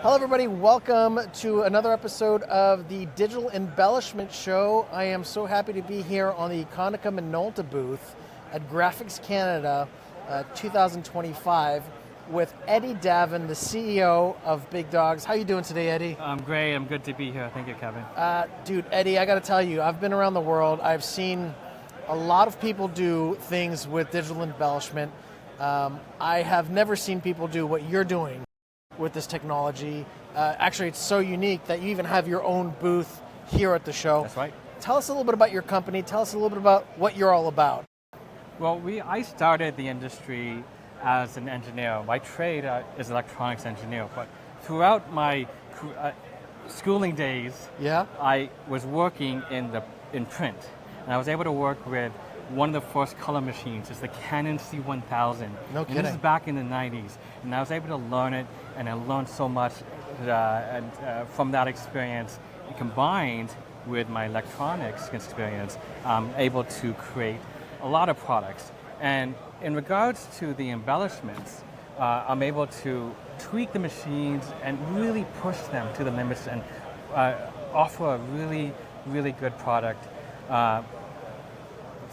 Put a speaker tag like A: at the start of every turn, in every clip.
A: Hello everybody, welcome to another episode of the Digital Embellishment Show. I am so happy to be here on the Konica Minolta booth at Graphics Canada 2025 with Eddie Davin, the CEO of Big Dawgs. How you doing today, Eddie?
B: I'm great, I'm good to be here. Thank you, Kevin.
A: Dude, Eddie, I gotta tell you, I've been around the world. I've seen a lot of people do things with digital embellishment. I have never seen people do what you're doing with this technology. Actually, it's so unique that you even have your own booth here at the show.
B: That's right.
A: Tell us a little bit about your company. Tell us a little bit about what you're all about.
B: Well, I started the industry as an engineer. My trade is electronics engineer, but throughout my schooling days, I was working in print. And I was able to work with one of the first color machines. It's the Canon C 1000.
A: No kidding.
B: And this is back in the 90s. And I was able to learn it, and I learned so much from that experience, combined with my electronics experience, I'm able to create a lot of products. And in regards to the embellishments, I'm able to tweak the machines and really push them to the limits and offer a really, really good product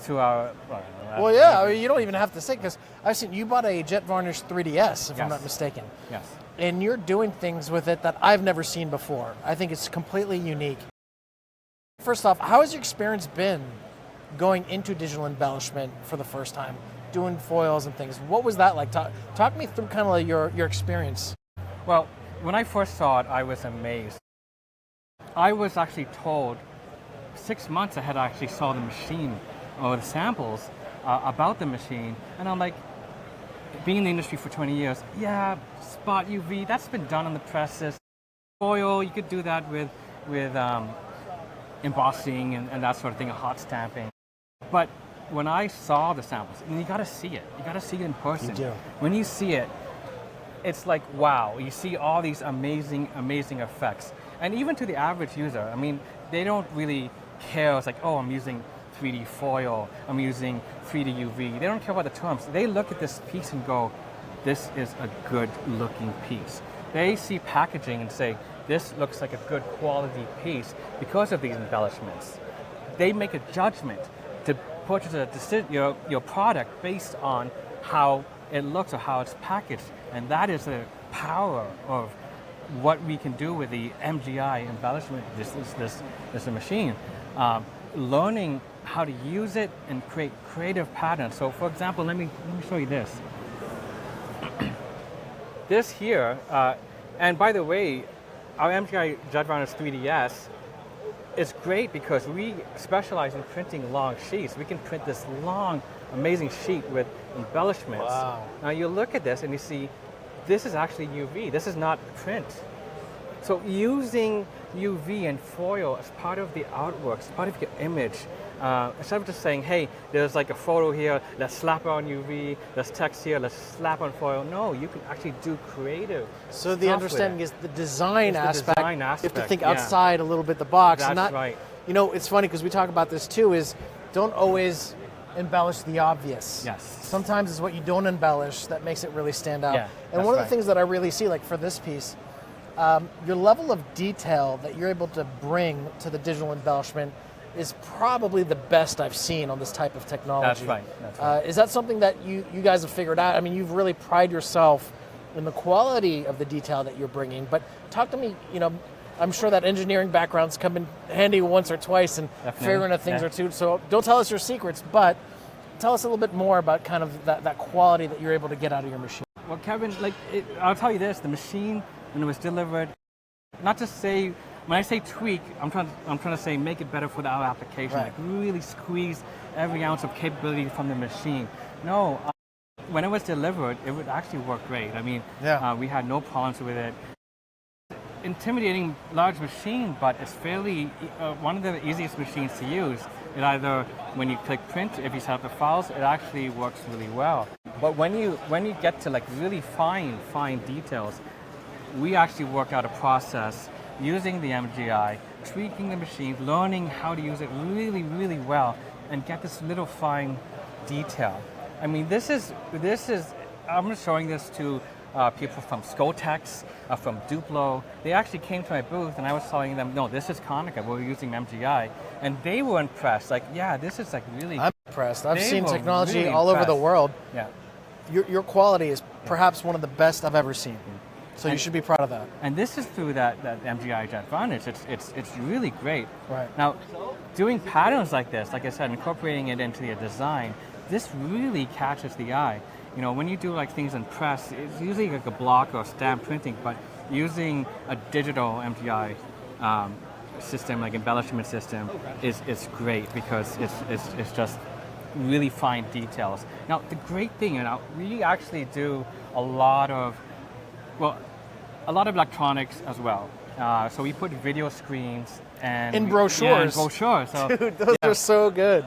B: to our...
A: Well, yeah, I mean, you don't even have to say, because I've seen you bought a jet varnish 3DS, if I'm not mistaken.
B: Yes.
A: And you're doing things with it that I've never seen before. I think it's completely unique. First off, how has your experience been going into digital embellishment for the first time, doing foils and things? What was that like? Talk me through kind of like your experience.
B: Well, when I first saw it, I was amazed. I was actually told 6 months ahead I actually saw the machine or the samples about the machine, and I'm like, being in the industry for 20 years, yeah, spot UV, that's been done on the presses. Foil, you could do that with embossing and that sort of thing, hot stamping. But when I saw the samples, and you gotta see it in person.
A: You do.
B: When you see it, it's like, wow, you see all these amazing, amazing effects. And even to the average user, I mean, they don't really care. It's like, oh, I'm using 3D foil, I'm using 3D UV. They don't care about the terms. They look at this piece and go, this is a good looking piece. They see packaging and say, this looks like a good quality piece because of these embellishments. They make a judgment to purchase your product based on how it looks or how it's packaged. And that is the power of what we can do with the MGI embellishment, this machine. Learning how to use it and create creative patterns. So for example, let me show you this. This here, and by the way, our MGI Jet Varnish 3DS is great because we specialize in printing long sheets. We can print this long, amazing sheet with embellishments.
A: Wow.
B: Now you look at this and you see, this is actually UV. This is not print. So using UV and foil as part of the artwork, as part of your image, instead of just saying, hey, there's like a photo here, let's slap on UV, there's text here, let's slap on foil. No, you can actually do creative.
A: So the understanding is the design aspect.
B: Design aspect.
A: You have to think outside a little bit the box.
B: That's
A: and not,
B: right.
A: You know, it's funny because we talk about this too, is don't always embellish the obvious.
B: Yes.
A: Sometimes it's what you don't embellish that makes it really stand out.
B: Yeah,
A: and one of the things that I really see, like for this piece, your level of detail that you're able to bring to the digital embellishment is probably the best I've seen on this type of technology.
B: That's right. That's right.
A: Is that something that you guys have figured out? I mean, you've really prided yourself in the quality of the detail that you're bringing, but talk to me, you know, I'm sure that engineering backgrounds come in handy once or twice and figuring out things or two, so don't tell us your secrets, but tell us a little bit more about kind of that quality that you're able to get out of your machine.
B: Well, Kevin, I'll tell you this, the machine, when it was delivered, not to say, when I say tweak, I'm trying to say make it better for our application,
A: Right.
B: like really squeeze every ounce of capability from the machine. No, when it was delivered, it would actually work great. I mean, we had no problems with it. Intimidating large machine, but it's fairly one of the easiest machines to use. It either, when you click print, if you set up the files, it actually works really well. But when you get to like really fine details, we actually work out a process using the MGI, tweaking the machine, learning how to use it really, really well, and get this little fine detail. I mean, this is I'm showing this to people from Scodix, from Duplo. They actually came to my booth and I was telling them, no, this is Konica, we're using MGI. And they were impressed, like, yeah, this is like really...
A: I'm impressed. I've
B: They
A: seen
B: were
A: technology
B: really
A: all over the
B: impressed.
A: world.
B: Yeah.
A: Your quality is perhaps one of the best I've ever seen. So you
B: And-
A: should be proud of that.
B: And this is through that MGI Jet Varnish. It's really great.
A: Right.
B: Now, doing patterns like this, like I said, incorporating it into your design, this really catches the eye. You know, when you do like things in press, it's usually like a block or stamp printing, but using a digital MGI system, like embellishment system, is great because it's just really fine details. Now, the great thing, we actually do a lot of electronics as well. So we put video screens and
A: In brochures.
B: Yeah, in brochures. So,
A: Dude, those
B: yeah.
A: are so good.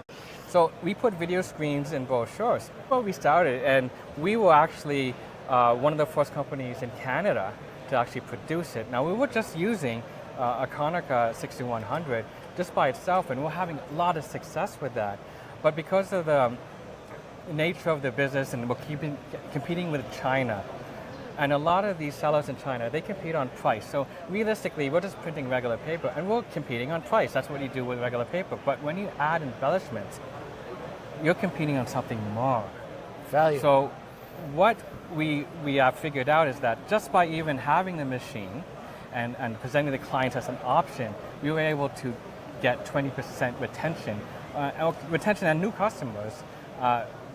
B: So we put video screens in brochures. Well, we started, and we were actually one of the first companies in Canada to actually produce it. Now we were just using a Konica 6100 just by itself, and we're having a lot of success with that. But because of the nature of the business, and we're competing with China, and a lot of these sellers in China, they compete on price. So realistically, we're just printing regular paper, and we're competing on price. That's what you do with regular paper. But when you add embellishments, you're competing on something more.
A: Value.
B: So what we have figured out is that just by even having the machine and presenting the clients as an option, we were able to get 20% retention and new customers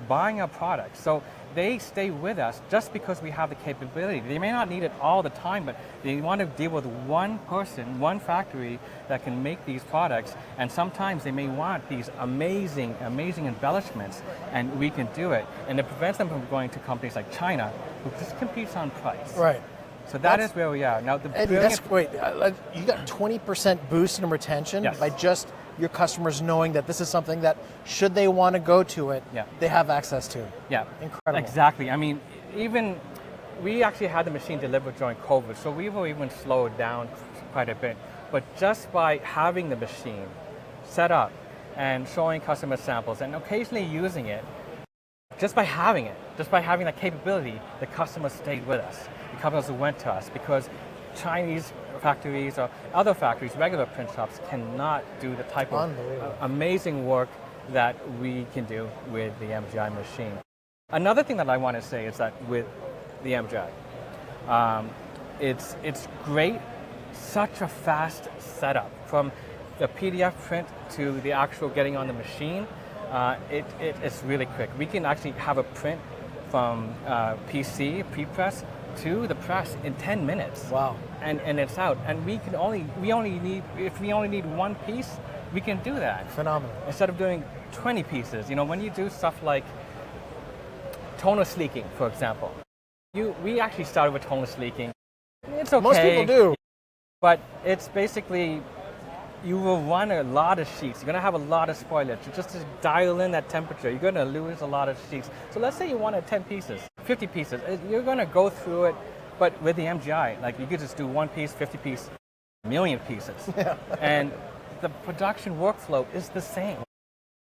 B: buying our products. So they stay with us just because we have the capability. They may not need it all the time, but they want to deal with one person, one factory that can make these products. And sometimes they may want these amazing, amazing embellishments, and we can do it. And it prevents them from going to companies like China, who just competes on price.
A: Right.
B: So that's where we are. Now, the
A: Eddie, that's great. You got 20% boost in retention
B: Yes.
A: by just your customers knowing that this is something that, should they want to go to it,
B: Yeah.
A: they have access to.
B: Yeah,
A: Incredible.
B: Exactly. I mean, even we actually had the machine delivered during COVID, so we were even slowed down quite a bit. But just by having the machine set up and showing customer samples and occasionally using it, just by having that capability, the customers stayed with us. The customers went to us because Chinese factories or other factories, regular print shops, cannot do the type of amazing work that we can do with the MGI machine. Another thing that I want to say is that with the MGI, it's great, such a fast setup from the PDF print to the actual getting on the machine. It's really quick. We can actually have a print from PC, pre-press, to the press in 10 minutes.
A: Wow.
B: And it's out. And if we only need one piece, we can do that.
A: Phenomenal.
B: Instead of doing 20 pieces. You know, when you do stuff like toneless leaking, for example, we actually started with toneless leaking. It's okay.
A: Most people do.
B: But it's basically, you will run a lot of sheets. You're going to have a lot of spoilage. Just to dial in that temperature, you're going to lose a lot of sheets. So let's say you wanted 10 pieces, 50 pieces. You're going to go through it, but with the MGI, like you could just do one piece, 50 pieces, a million pieces.
A: Yeah.
B: And the production workflow is the same.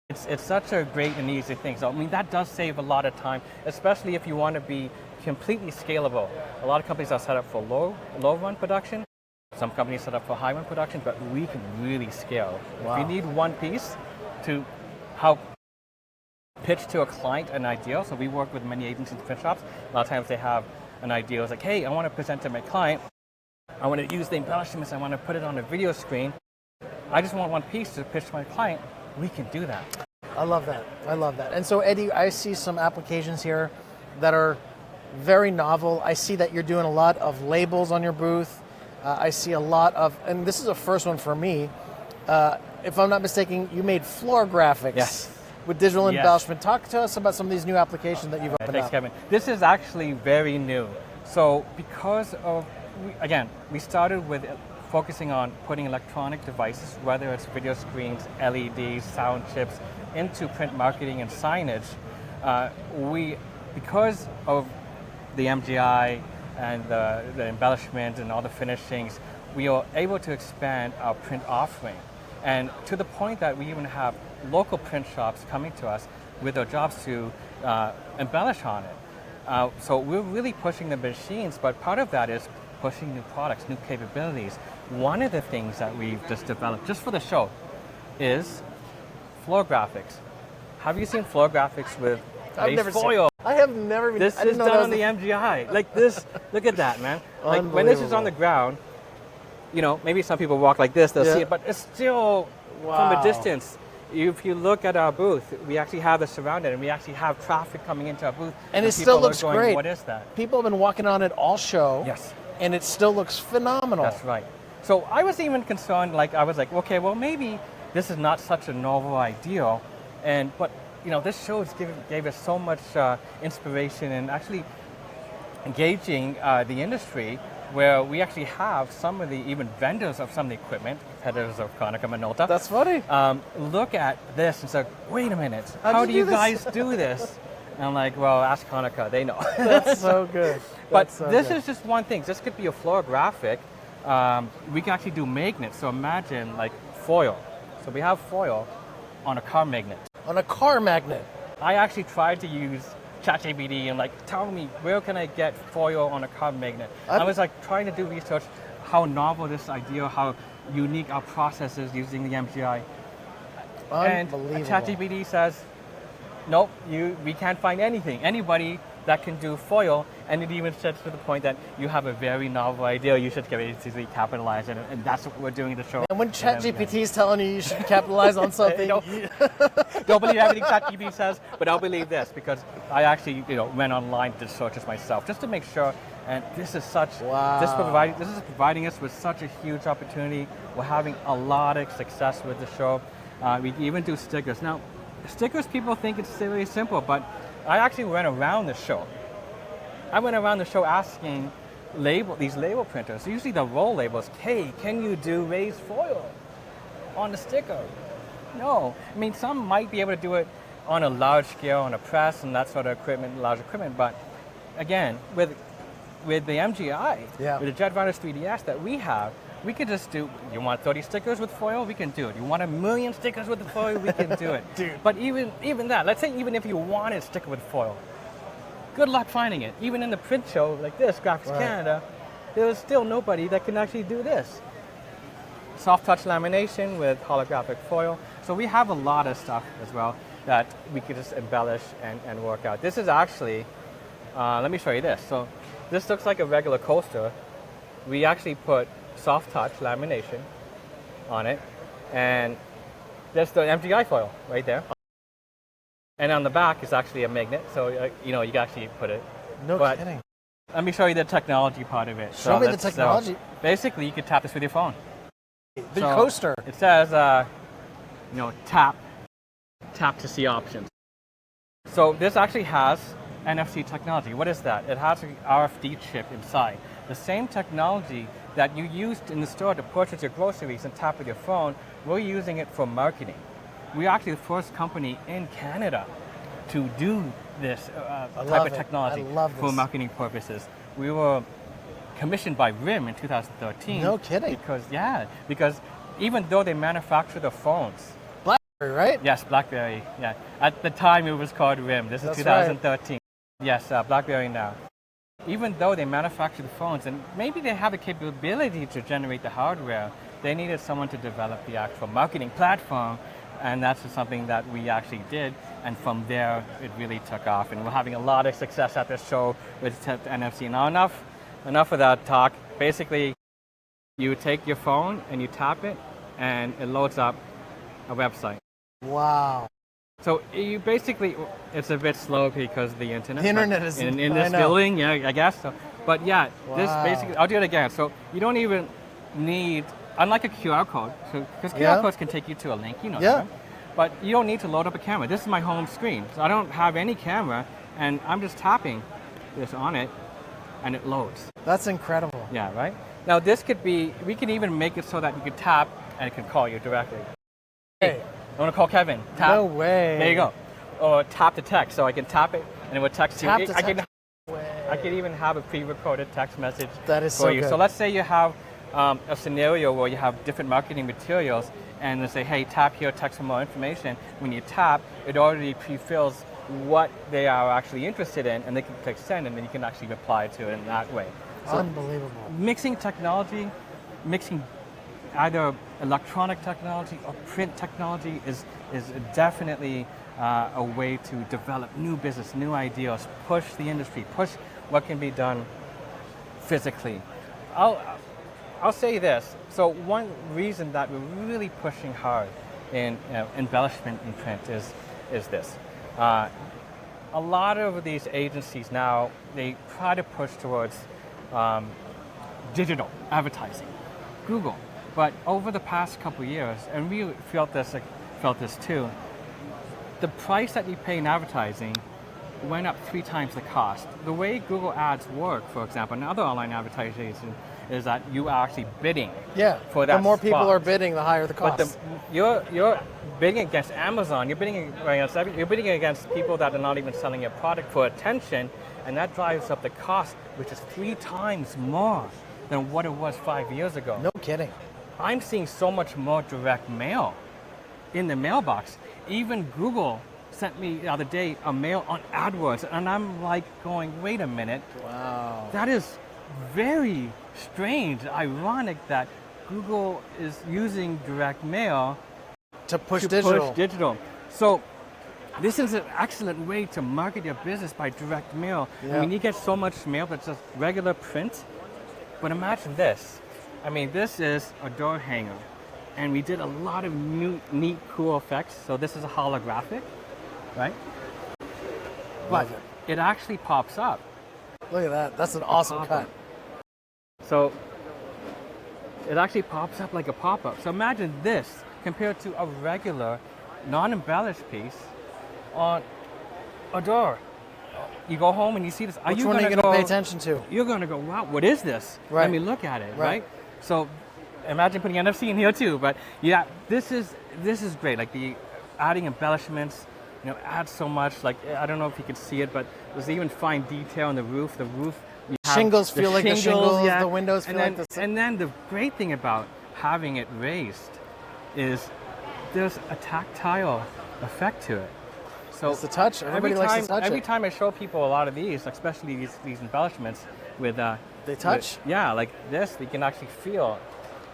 B: It's such a great and easy thing. So I mean, that does save a lot of time, especially if you want to be completely scalable. A lot of companies are set up for low run production. Some companies set up for high run production, but we can really scale.
A: Wow.
B: If you need one piece to help pitch to a client an ideal, so we work with many agencies and print shops. A lot of times they have an ideal. It's like, hey, I want to present to my client. I want to use the embellishments. I want to put it on a video screen. I just want one piece to pitch to my client. We can do that.
A: I love that. I love that. And so, Eddie, I see some applications here that are very novel. I see that you're doing a lot of labels on your booth. I see a lot of, and this is a first one for me. If I'm not mistaken, you made floor graphics with digital embellishment. Talk to us about some of these new applications that you've opened
B: Thanks,
A: up.
B: Kevin. This is actually very new. So because of, we started with focusing on putting electronic devices, whether it's video screens, LEDs, sound chips, into print marketing and signage. Because of the MGI and the embellishment and all the finishings, we are able to expand our print offering. And to the point that we even have local print shops coming to us with their jobs to embellish on it. So we're really pushing the machines, but part of that is pushing new products, new capabilities. One of the things that we've just developed, just for the show, is floor graphics. Have you seen floor graphics with base foil?
A: I have never even.
B: This is done on the MGI. Like this, look at that, man. Like when this is on the ground, you know, maybe some people walk like this, they'll see it, but it's still from a distance. If you look at our booth, we actually have this surrounded, and we actually have traffic coming into our booth.
A: And it still looks
B: going,
A: great.
B: What is that?
A: People have been walking on it all show.
B: Yes.
A: And it still looks phenomenal.
B: That's right. So I was even concerned, like I was like, okay, well maybe this is not such a novel idea, but you know, this show gave us so much inspiration and actually engaging the industry, where we actually have some of the even vendors of some of the equipment, competitors of Konica Minolta.
A: That's funny.
B: Look at this and say, wait a minute, how do you guys do this? And I'm like, well, ask Konica, they know.
A: That's so good.
B: But this is just one thing. This could be a floor graphic. We can actually do magnets. So imagine like foil. So we have foil on a car magnet.
A: On a car magnet.
B: I actually tried to use ChatGPT and like, tell me, where can I get foil on a car magnet? I was like trying to do research, how novel this idea, how unique our process is using the MGI. And ChatGPT says, nope, we can't find anything. Anybody that can do foil, and it even says to the point that you have a very novel idea, you should easily capitalize on it, and that's what we're doing in the show.
A: And when ChatGPT is telling you should capitalize on something,
B: don't believe everything ChatGPT says, but I'll believe this because I actually, went online to searches myself just to make sure. And this is this is providing us with such a huge opportunity. We're having a lot of success with the show. We even do stickers. Now, stickers, people think it's really simple, but I actually went around the show. I went around the show asking these label printers, usually the roll labels, hey, can you do raised foil on the sticker? No. I mean, some might be able to do it on a large scale, on a press and that sort of equipment, large equipment, but again, with the MGI, with the Jetrunners 3DS that we have, we could just do, you want 30 stickers with foil? We can do it. You want 1 million stickers with the foil? We can do it.
A: Dude.
B: But even that, let's say even if you wanted a sticker with foil, good luck finding it. Even in the print show like this, Graphics Canada, there's still nobody that can actually do this. Soft touch lamination with holographic foil. So we have a lot of stuff as well that we could just embellish and work out. This is actually, let me show you this. So this looks like a regular coaster. We actually put soft touch lamination on it, and there's the MGI foil right there. And on the back is actually a magnet, so you can actually put it.
A: No kidding.
B: Let me show you the technology part of it.
A: Show me the technology.
B: Basically, you can tap this with your phone.
A: The coaster.
B: It says, tap to see options. So this actually has NFC technology. What is that? It has an RFID chip inside. The same technology that you used in the store to purchase your groceries and tap with your phone, we're using it for marketing. We're actually the first company in Canada to do this type of technology for marketing purposes. We were commissioned by RIM in 2013.
A: No kidding.
B: Because even though they manufacture the phones.
A: BlackBerry, right?
B: Yes, BlackBerry. Yeah. At the time it was called RIM. This is 2013. Right. Yes, BlackBerry now. Even though they manufacture the phones, and maybe they have the capability to generate the hardware, they needed someone to develop the actual marketing platform, and that's just something that we actually did, and from there, it really took off, and we're having a lot of success at this show with NFC. Now, enough of that talk. Basically, you take your phone and you tap it, and it loads up a website.
A: Wow.
B: So you basically, it's a bit slow because of the internet.
A: The internet is
B: in this building, I guess. So, but this basically, I'll do it again. So you don't even need, unlike a QR code, because QR codes can take you to a link, that, but you don't need to load up a camera. This is my home screen, so I don't have any camera, and I'm just tapping this on it, and it loads.
A: That's incredible.
B: Yeah, right? Now this could be, we can even make it so that you can tap, and it can call you directly. Hey. I want to call Kevin. Tap.
A: No way.
B: There you go. Or tap to text, so I can tap it and it will text you. I can even have a pre-recorded text message for you.
A: Good.
B: So let's say you have a scenario where you have different marketing materials and they say, hey, tap here, text for more information. When you tap, it already pre-fills what they are actually interested in, and they can click send, and then you can actually reply to it in that way. So
A: Unbelievable.
B: mixing technology, mixing either electronic technology or print technology is definitely a way to develop new business, new ideas, push the industry, push what can be done physically. I'll say this. So one reason that we're really pushing hard in embellishment in print is this. A lot of these agencies now, they try to push towards digital advertising, Google. But over the past couple of years, and we felt this too, the price that you pay in advertising went up 3 times the cost. The way Google Ads work, for example, and other online advertising is that you are actually bidding for that
A: the more people
B: spot.
A: are bidding, the higher the cost.
B: But you're bidding against Amazon. You're bidding against people that are not even selling your product for attention, and that drives up the cost, which is 3 times more than what it was 5 years ago.
A: No kidding.
B: I'm seeing so much more direct mail in the mailbox. Even Google sent me the other day a mail on AdWords, and I'm like going, wait a minute.
A: Wow.
B: That is very strange, ironic that Google is using direct mail
A: To push
B: to
A: digital.
B: push digital. So this is an excellent way to market your business by direct mail.
A: Yeah.
B: I mean, you get so much mail that's just regular print, but imagine this. I mean, this is a door hanger, and we did a lot of new, neat, cool effects. So this is a holographic, right? But
A: Love
B: it actually pops up.
A: Look at that. That's an awesome cut.
B: So it actually pops up like a pop-up. So imagine this compared to a regular, non-embellished piece on a door. You go home and you see this.
A: Which one are you going to pay attention to?
B: You're going to go, wow, what is this?
A: Right.
B: Let me look at it,
A: Right.
B: right? So imagine putting NFC in here too. But yeah, this is great. Like the adding embellishments, adds so much. Like, I don't know if you can see it, but there's even fine detail in the roof. The roof.
A: Shingles feel like the shingles, the windows feel like the...
B: And then the great thing about having it raised is there's a tactile effect to it. So
A: It's the touch. Everybody likes to touch
B: every
A: it.
B: time I show people a lot of these, especially these embellishments with
A: They touch?
B: like this, we can actually feel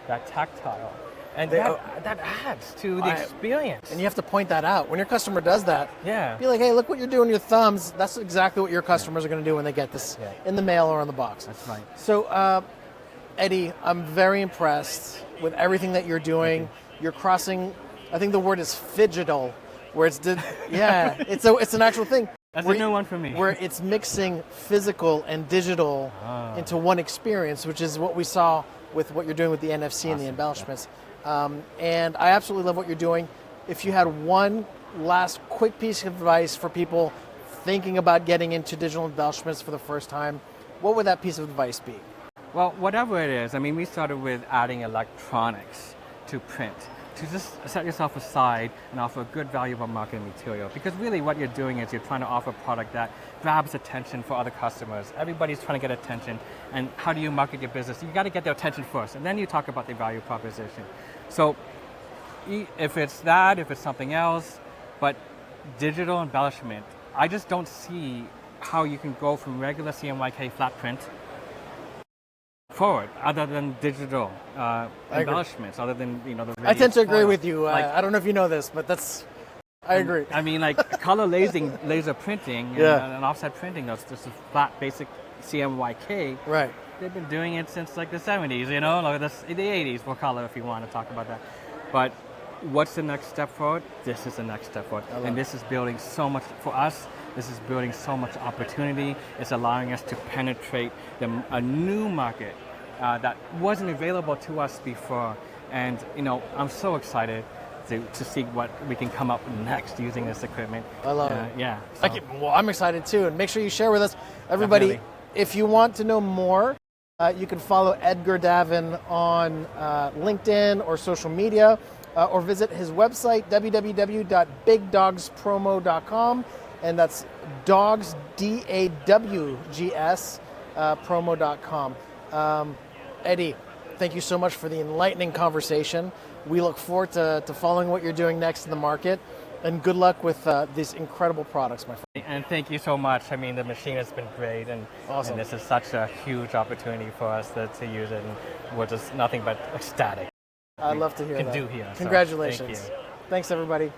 B: that tactile. And that adds to the experience.
A: And you have to point that out. When your customer does that,
B: Yeah.
A: be like, hey, look what you're doing with your thumbs. That's exactly what your customers are going to do when they get this in the mail or on the box.
B: That's right.
A: So, Eddie, I'm very impressed with everything that you're doing. You're crossing, I think the word is phygital, where it's, it's an actual thing.
B: That's a new one for me.
A: Where it's mixing physical and digital into one experience, which is what we saw with what you're doing with the NFC and the embellishments. And I absolutely love what you're doing. If you had one last quick piece of advice for people thinking about getting into digital embellishments for the first time, what would that piece of advice be?
B: Well, whatever it is, I mean, we started with adding electronics to print, to just set yourself aside and offer a good, valuable marketing material. Because really what you're doing is you're trying to offer a product that grabs attention for other customers. Everybody's trying to get attention. And how do you market your business? You got to get their attention first, and then you talk about the value proposition. So if it's that, if it's something else, but digital embellishment, I just don't see how you can go from regular CMYK flat print forward, other than digital embellishments, other than the.
A: I tend to agree
B: foil.
A: with you.
B: Like,
A: I don't know if you know this, but I agree.
B: I mean, like color laser printing and offset printing. That's just a flat, basic CMYK.
A: Right.
B: They've been doing it since like the 70s, like the 80s for color, if you want to talk about that. But what's the next step forward? This is the next step forward, and this is building so much for us. This is building so much opportunity. It's allowing us to penetrate a new market that wasn't available to us before. And I'm so excited to see what we can come up next using this equipment.
A: I love it.
B: Yeah.
A: Well, I'm excited too, and make sure you share with us, everybody.
B: Definitely.
A: If you want to know more, you can follow Edgar Davin on LinkedIn or social media, or visit his website www.bigDAWGSpromo.com, and that's Dawgs DAWGS promo.com. Eddie, thank you so much for the enlightening conversation. We look forward to following what you're doing next in the market. And good luck with these incredible products, my friend.
B: And thank you so much. I mean, the machine has been great, and,
A: Awesome.
B: and this is such a huge opportunity for us to use it, and we're just nothing but ecstatic.
A: I'd love to hear
B: can
A: that.
B: do here. So
A: Congratulations.
B: thank you.
A: Thanks, everybody.